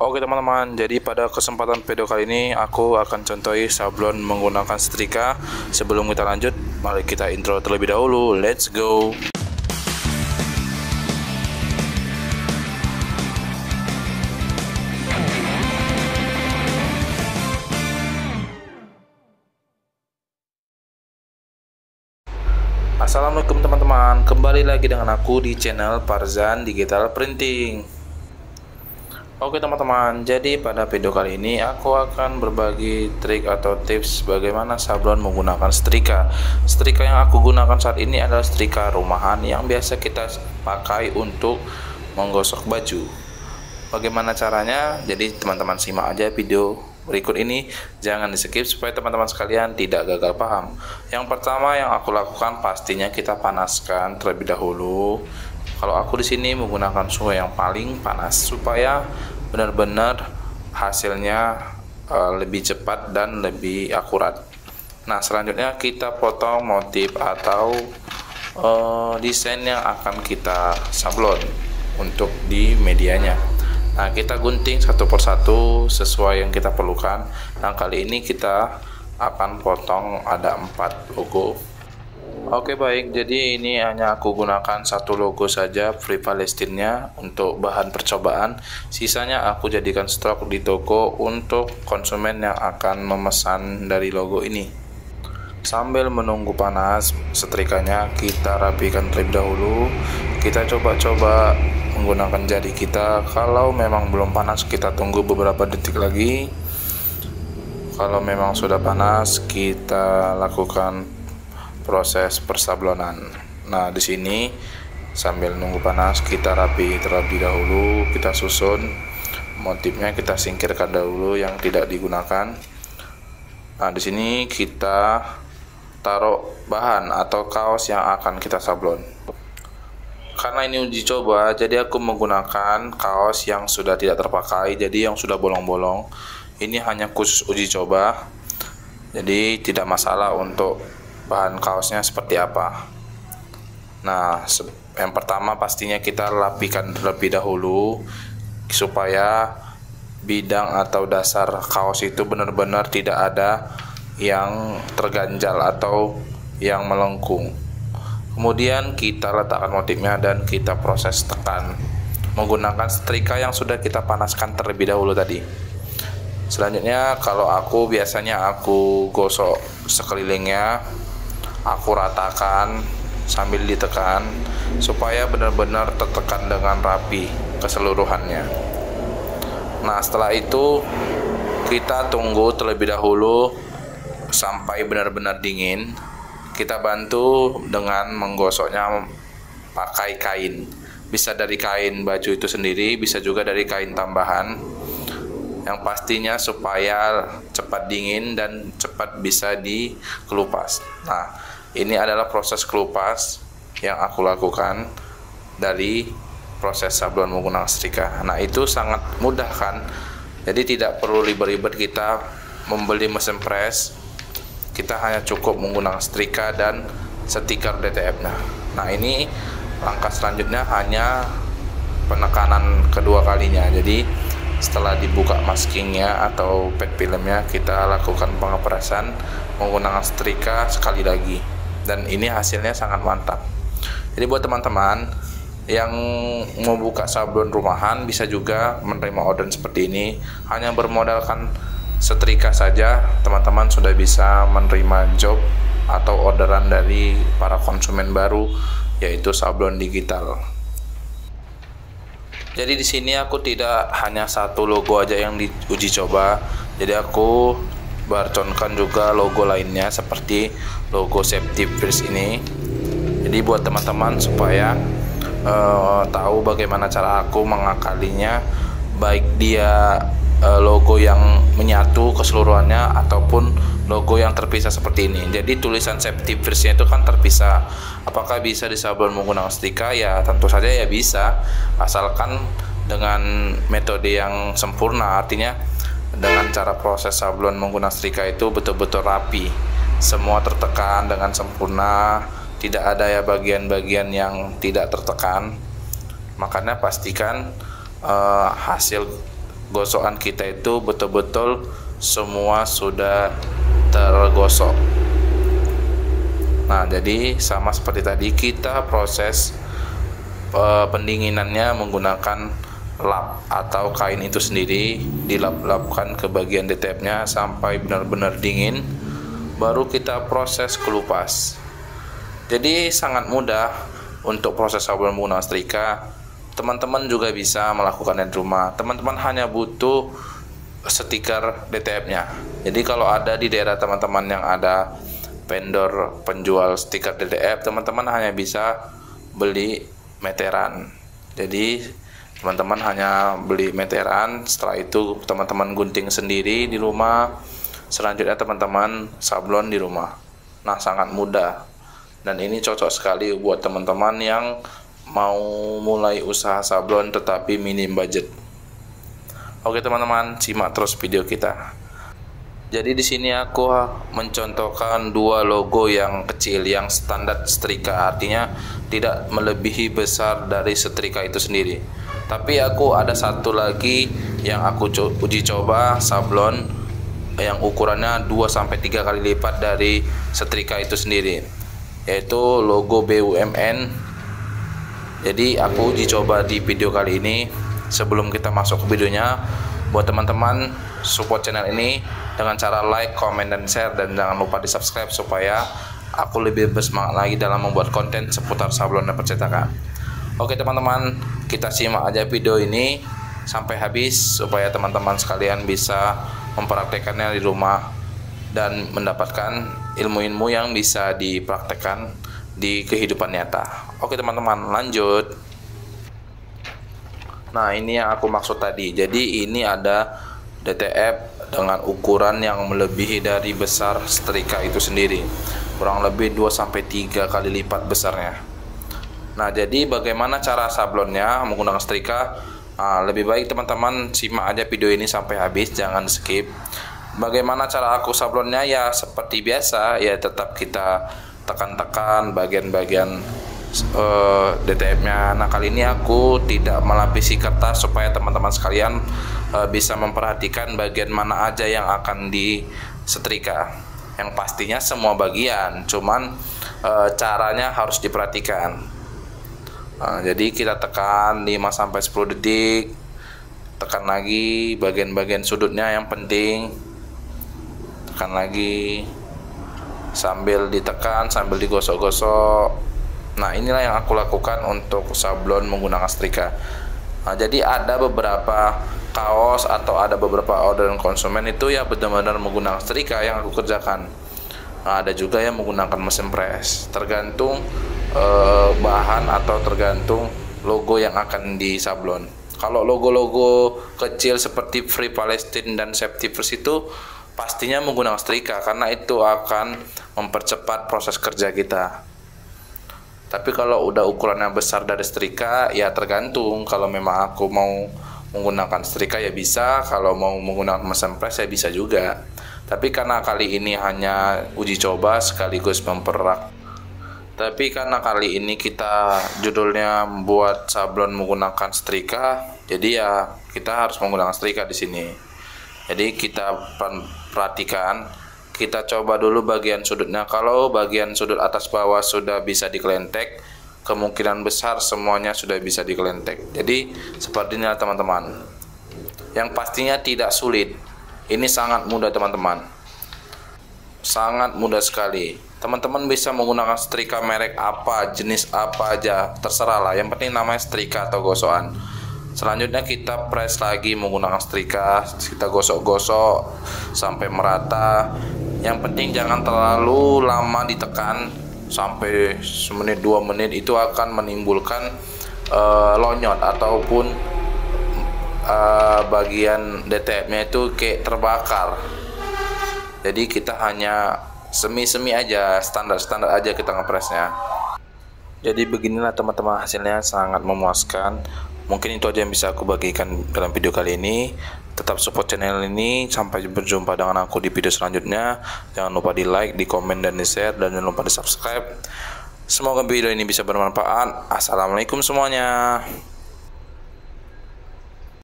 Oke teman-teman, jadi pada kesempatan video kali ini aku akan contohi sablon menggunakan setrika. Sebelum kita lanjut, mari kita intro terlebih dahulu. Let's go. Assalamualaikum teman-teman, kembali lagi dengan aku di channel Farzan Digital Printing. Oke teman-teman, jadi pada video kali ini aku akan berbagi trik atau tips bagaimana sablon menggunakan setrika. Setrika yang aku gunakan saat ini adalah setrika rumahan yang biasa kita pakai untuk menggosok baju. Bagaimana caranya? Jadi teman-teman simak aja video berikut ini, jangan di skip supaya teman-teman sekalian tidak gagal paham. Yang pertama yang aku lakukan pastinya kita panaskan terlebih dahulu. Kalau aku di sini menggunakan suhu yang paling panas supaya benar-benar hasilnya lebih cepat dan lebih akurat. Nah, selanjutnya kita potong motif atau desain yang akan kita sablon untuk di medianya. Nah, kita gunting satu persatu sesuai yang kita perlukan. Nah, kali ini kita akan potong ada 4 logo. Oke baik, jadi ini hanya aku gunakan satu logo saja, Free Palestine-nya untuk bahan percobaan. Sisanya aku jadikan stok di toko untuk konsumen yang akan memesan dari logo ini. Sambil menunggu panas setrikanya, kita rapikan terlebih dahulu. Kita coba-coba menggunakan jari kita. Kalau memang belum panas, kita tunggu beberapa detik lagi. Kalau memang sudah panas, kita lakukan proses persablonan. Nah, di sini sambil nunggu panas, kita rapi terlebih dahulu. Kita susun motifnya, kita singkirkan dahulu yang tidak digunakan. Nah, di sini kita taruh bahan atau kaos yang akan kita sablon. Karena ini uji coba, jadi aku menggunakan kaos yang sudah tidak terpakai, jadi yang sudah bolong-bolong. Ini hanya khusus uji coba, jadi tidak masalah untuk bahan kaosnya seperti apa. Nah, yang pertama pastinya kita rapikan terlebih dahulu supaya bidang atau dasar kaos itu benar-benar tidak ada yang terganjal atau yang melengkung. Kemudian kita letakkan motifnya dan kita proses tekan menggunakan setrika yang sudah kita panaskan terlebih dahulu tadi. Selanjutnya kalau aku biasanya aku gosok sekelilingnya, aku ratakan sambil ditekan supaya benar-benar tertekan dengan rapi keseluruhannya. Nah, setelah itu kita tunggu terlebih dahulu sampai benar-benar dingin. Kita bantu dengan menggosoknya pakai kain. Bisa dari kain baju itu sendiri, bisa juga dari kain tambahan. Yang pastinya supaya cepat dingin dan cepat bisa dikelupas. Nah, ini adalah proses kelupas yang aku lakukan dari proses sablon menggunakan setrika. Nah, itu sangat mudah kan? Jadi tidak perlu ribet-ribet kita membeli mesin press. Kita hanya cukup menggunakan setrika dan stiker DTF-nya. Nah, ini langkah selanjutnya hanya penekanan kedua kalinya. Jadi setelah dibuka maskingnya atau pad filmnya, kita lakukan pengepresan menggunakan setrika sekali lagi. Dan ini hasilnya sangat mantap. Jadi buat teman-teman yang mau buka sablon rumahan, bisa juga menerima orderan seperti ini. Hanya bermodalkan setrika saja, teman-teman sudah bisa menerima job atau orderan dari para konsumen baru, yaitu sablon digital. Jadi di sini aku tidak hanya satu logo aja yang diuji coba, jadi aku bercontohkan juga logo lainnya seperti logo Safety First ini. Jadi buat teman-teman supaya tahu bagaimana cara aku mengakalinya, baik dia logo yang menyatu keseluruhannya ataupun logo yang terpisah seperti ini. Jadi tulisan Safety First-nya itu kan terpisah. Apakah bisa disablon menggunakan setrika? Ya tentu saja ya bisa, asalkan dengan metode yang sempurna. Artinya dengan cara proses sablon menggunakan setrika itu betul-betul rapi, semua tertekan dengan sempurna, tidak ada ya bagian-bagian yang tidak tertekan. Makanya pastikan hasil gosokan kita itu betul-betul semua sudah tergosok. Nah, jadi sama seperti tadi, kita proses pendinginannya menggunakan lap atau kain itu sendiri, dilap-lapkan ke bagian DTF-nya sampai benar-benar dingin, baru kita proses kelupas. Jadi sangat mudah untuk proses sablon menggunakan setrika. Teman-teman juga bisa melakukannya di rumah. Teman-teman hanya butuh stiker DTF-nya. Jadi kalau ada di daerah teman-teman yang ada vendor penjual stiker DTF, teman-teman hanya bisa beli meteran. Jadi teman-teman hanya beli meteran, setelah itu teman-teman gunting sendiri di rumah. Selanjutnya teman-teman sablon di rumah. Nah, sangat mudah. Dan ini cocok sekali buat teman-teman yang mau mulai usaha sablon tetapi minim budget. Oke teman-teman, simak terus video kita. Jadi di sini aku mencontohkan dua logo yang kecil, yang standar setrika, artinya tidak melebihi besar dari setrika itu sendiri. Tapi aku ada satu lagi yang aku uji coba sablon yang ukurannya 2-3 kali lipat dari setrika itu sendiri, yaitu logo BUMN. Jadi aku uji coba di video kali ini. Sebelum kita masuk ke videonya, buat teman-teman support channel ini dengan cara like, comment, dan share, dan jangan lupa di subscribe supaya aku lebih bersemangat lagi dalam membuat konten seputar sablon dan percetakan. Oke teman-teman, kita simak aja video ini sampai habis supaya teman-teman sekalian bisa mempraktekannya di rumah dan mendapatkan ilmu-ilmu yang bisa dipraktekkan di kehidupan nyata. Oke teman-teman, lanjut. Nah, ini yang aku maksud tadi. Jadi ini ada DTF dengan ukuran yang melebihi dari besar setrika itu sendiri, kurang lebih 2-3 kali lipat besarnya. Nah, jadi bagaimana cara sablonnya menggunakan setrika? Lebih baik teman-teman simak aja video ini sampai habis, jangan skip. Bagaimana cara aku sablonnya? Ya seperti biasa, ya tetap kita tekan-tekan bagian-bagian DTF-nya. Nah, kali ini aku tidak melapisi kertas supaya teman-teman sekalian bisa memperhatikan bagian mana aja yang akan disetrika. Yang pastinya semua bagian, cuman caranya harus diperhatikan. Jadi kita tekan 5-10 detik, tekan lagi bagian-bagian sudutnya yang penting, tekan lagi sambil ditekan, sambil digosok-gosok. Nah, inilah yang aku lakukan untuk sablon menggunakan setrika. Nah, jadi ada beberapa kaos atau ada beberapa orderan konsumen itu ya benar-benar menggunakan setrika yang aku kerjakan. Nah, ada juga yang menggunakan mesin press, tergantung bahan atau tergantung logo yang akan disablon. Kalau logo-logo kecil seperti Free Palestine dan Safety First itu pastinya menggunakan setrika karena itu akan mempercepat proses kerja kita. Tapi kalau udah ukurannya besar dari setrika, ya tergantung. Kalau memang aku mau menggunakan setrika ya bisa, kalau mau menggunakan mesin press ya bisa juga. Tapi karena kali ini hanya uji coba sekaligus Tapi karena kali ini kita judulnya membuat sablon menggunakan setrika, jadi ya kita harus menggunakan setrika di sini. Jadi kita perhatikan. Kita coba dulu bagian sudutnya. Kalau bagian sudut atas bawah sudah bisa dikelentek, kemungkinan besar semuanya sudah bisa dikelentek. Jadi seperti ini teman-teman. Yang pastinya tidak sulit. Ini sangat mudah teman-teman. Sangat mudah sekali. Teman-teman bisa menggunakan setrika merek apa, jenis apa aja, terserah lah. Yang penting namanya setrika atau gosokan. Selanjutnya kita press lagi menggunakan setrika, kita gosok-gosok sampai merata. Yang penting jangan terlalu lama ditekan, sampai 1-2 menit itu akan menimbulkan lonyot ataupun bagian DTF-nya itu kayak terbakar. Jadi kita hanya semi-semi aja, standar-standar aja kita ngepresnya. Jadi beginilah teman-teman, hasilnya sangat memuaskan. Mungkin itu aja yang bisa aku bagikan dalam video kali ini. Tetap support channel ini. Sampai berjumpa dengan aku di video selanjutnya. Jangan lupa di like, di komen, dan di share. Dan jangan lupa di subscribe. Semoga video ini bisa bermanfaat. Assalamualaikum semuanya.